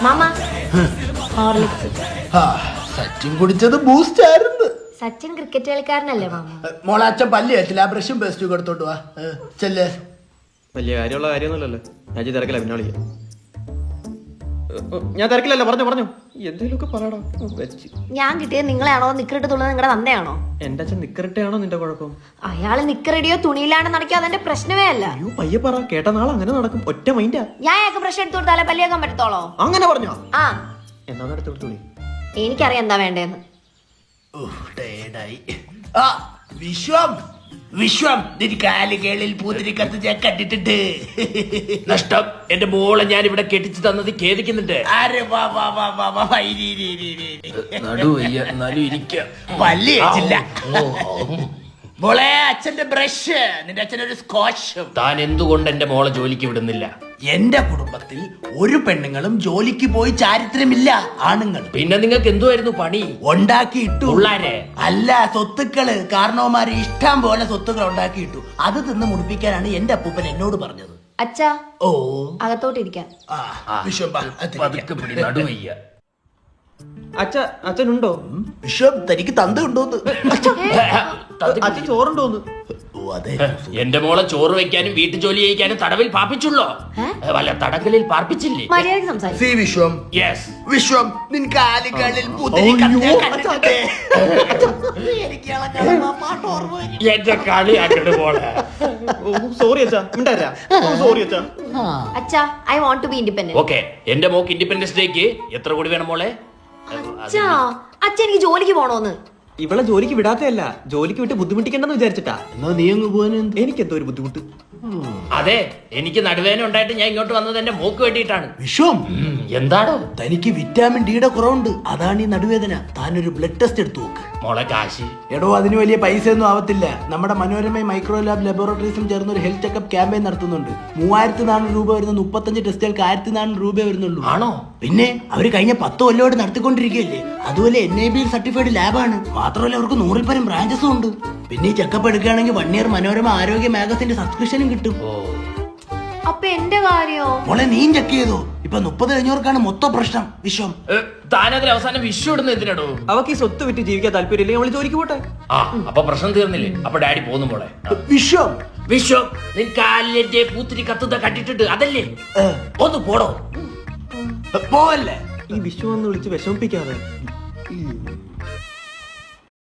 Mama Horlicks. Sachin കുടിച്ചത് Boost ആയിരുന്നു. Sachin cricket കളിക്കാരനല്ലേ മാമ? മോളെ അച്ഛൻ പല്ലി വെച്ചില്ല, ആ ബ്രഷും പേസ്റ്റും കൊടുത്തോട്ട് വാ. ചെല്ലേ. വലിയ കാര്യമുള്ള കാര്യമൊന്നുമല്ലല്ലോ. ഞാൻ തിരക്കില്ല, പിന്നെ വിളിക്കാം. ഞാൻ തിരക്കില്ലല്ലോ, പറഞ്ഞു എന്തെങ്കിലുമൊക്കെ പറയടാ. വെച്ച് ഞാൻ കിട്ടിയത് നിങ്ങളെയാണോ നിക്കറിട്ട് തുള്ളത് നിങ്ങളുടെ തന്നെയാണോ? എന്റെ അച്ഛൻ നിക്കറിട്ടാണോ നിന്റെ കുഴപ്പം? അയാള് നിക്കറടിയോ തുണിയിലാണ്ട് നടക്കിയോ അതെന്റെ പ്രശ്നമേ അല്ല. അയ്യോ പയ്യെ പറ, കേട്ട നാളെ അങ്ങനെ നടക്കും. ഒറ്റ മൈൻഡാ. ഞാൻ അയാൾക്ക് പ്രശ്നം എടുത്തു കൊടുത്താലേ പല്ലിയാക്കാൻ പറ്റത്തോളോ? അങ്ങനെ പറഞ്ഞോ? ആ എന്നാ എടുത്ത് കൊടുത്തോളി. എനിക്കറിയാം എന്താ വേണ്ടേന്ന്. വിശ്വം നിന്റെ കാലുകളിൽ പൂത്തിരിക്കത്ത് ഞാൻ കണ്ടിട്ടുണ്ട്. നഷ്ടം. എന്റെ മോളെ ഞാൻ ഇവിടെ കെട്ടിച്ചു തന്നത് ഖേദിക്കുന്നുണ്ട്. പല്ലി വെച്ചില്ല മോളെ. അച്ഛന്റെ ബ്രഷ്, നിന്റെ അച്ഛനൊരു സ്കോച്ചും. താൻ എന്തുകൊണ്ട് എന്റെ മോളെ ജോലിക്ക് വിടുന്നില്ല? എന്റെ കുടുംബത്തിൽ ഒരു പെണ്ണുങ്ങളും ജോലിക്ക് പോയി ചാരിത്രമില്ല, ആണുങ്ങൾ. പിന്നെ നിങ്ങൾക്ക് എന്തുവായിരുന്നു പണി? ഉണ്ടാക്കിയിട്ടു പിള്ളാരെ അല്ല, സ്വത്തുക്കള്. കാരണവന്മാര് ഇഷ്ടം പോലെ സ്വത്തുക്കൾ ഉണ്ടാക്കിയിട്ടു. അത് തിന്ന് മുടിപ്പിക്കാനാണ് എന്റെ അപ്പൂപ്പൻ എന്നോട് പറഞ്ഞത്. അച്ഛാ ഓ അകത്തോട്ടിരിക്കാം. പതുക്കെ പിടി, നടുവയ്യ. അച്ഛനുണ്ടോ? വിശ്വം തനിക്ക് തന്ത ഉണ്ടോന്ന്? അച്ഛൻ ചോറുണ്ടോന്ന്? ഓ അതെ. എന്റെ മോളെ ചോറ് വെക്കാനും വീട്ടു ജോലി ചെയ്യിക്കാനും തടവിൽ പാർപ്പിച്ചുള്ളോ? വല്ല തടങ്കലിൽ പാർപ്പിച്ചില്ലേ? മര്യാദയ്ക്ക് സംസാരിക്കും. വിശ്വം യെസ്. വിശ്വം നിൻ കാലുകളിൽ പൂത്തിരിക്കത്ത് ഞാൻ കണ്ടിട്ടുണ്ട്. എന്റെ കളിയാക്കട്ട് മോളെ. സോറി അച്ഛാ, മിണ്ടാരാ. സോറി അച്ഛാ. അച്ഛാ I want to be independent. Okay, എന്റെ മോക്ക് ഇൻഡിപെൻഡൻസ് ഡേക്ക് എത്ര കൂടി വേണം മോളെ? അച്ഛാ അച്ഛൻ എനിക്ക് ജോലിക്ക് പോണോന്ന്. ഇവളെ ജോലിക്ക് വിടാത്തയല്ല, ജോലിക്ക് വിട്ട് ബുദ്ധിമുട്ടിക്കണ്ടെന്ന് വിചാരിച്ചിട്ടാ. എന്നാ നീ അങ്ങ് പോകാൻ എനിക്കെന്തോ ഒരു ബുദ്ധിമുട്ട്. അതെ, എനിക്ക് നടുവേദന ഉണ്ടായിട്ട് ഞാൻ ഇങ്ങോട്ട് വന്നത് എന്റെ മോക്ക് വേണ്ടിയിട്ടാണ്. വിശ്വം എന്താണോ? തനിക്ക് വിറ്റാമിൻ ഡിയുടെ കുറവുണ്ട്, അതാണ് ഈ നടുവേദന. താനൊരു ബ്ലഡ് ടെസ്റ്റ് എടുത്തു നോക്ക്. മോളെ കാശി. എടോ അതിന് വലിയ പൈസ ഒന്നും ആവത്തില്ല. നമ്മുടെ മനോരമ മൈക്രോ ലാബ് ലബോറട്ടറീസും ചേർന്ന് ഒരു ഹെൽത്ത് ചെക്കപ്പ് ക്യാമ്പയിൻ നടത്തുന്നുണ്ട്. 3400 രൂപ വരുന്ന 35 ടെസ്റ്റുകൾക്ക് 1400 രൂപ വരുന്നുള്ളൂ. ആണോ? പിന്നെ അവര് കഴിഞ്ഞ 10 കൊല്ലമായിട്ട് നടത്തിക്കൊണ്ടിരിക്കുകയല്ലേ. അതുപോലെ NABL സർട്ടിഫൈഡ് ലാബാണ്. മാത്രമല്ല അവർക്ക് 100-ൽ പരം ബ്രാഞ്ചസും ഉണ്ട്. പിന്നെ ഈ ചെക്കപ്പ് എടുക്കുകയാണെങ്കിൽ 1 ഇയർ മനോരമ ആരോഗ്യ മാഗസിന്റെ സബ്സ്ക്രിപ്ഷനും കിട്ടും. അപ്പൊ എന്റെ കാര്യോ? മോളെ നീ ചെക്ക് ചെയ്തോ? ഇപ്പൊ 30 കഴിഞ്ഞവർക്കാണ് മൊത്തം പ്രശ്നം. വിശ്വം താനതിൽ അവസാനം വിഷു ഇടുന്ന എന്തിനാടോ? അവക്ക് ഈ സ്വത്ത് വിറ്റ് ജീവിക്കാൻ താല്പര്യമില്ലെങ്കിൽ അവള് ജോലിക്ക് പോട്ടെ. ആ അപ്പൊ പ്രശ്നം തീർന്നില്ലേ? അപ്പൊ ഡാഡി പോന്നു മോളെ. വിശ്വം വിശ്വം നിൻ കാലിന്റെ പൂത്തിരി കത്തുന്ന കണ്ടിട്ടുണ്ട്, അതല്ലേ? ഒന്ന് പോടോ. പോവല്ലേ? ഈ വിഷു എന്ന് വിളിച്ച് വിഷമിപ്പിക്കാതെ.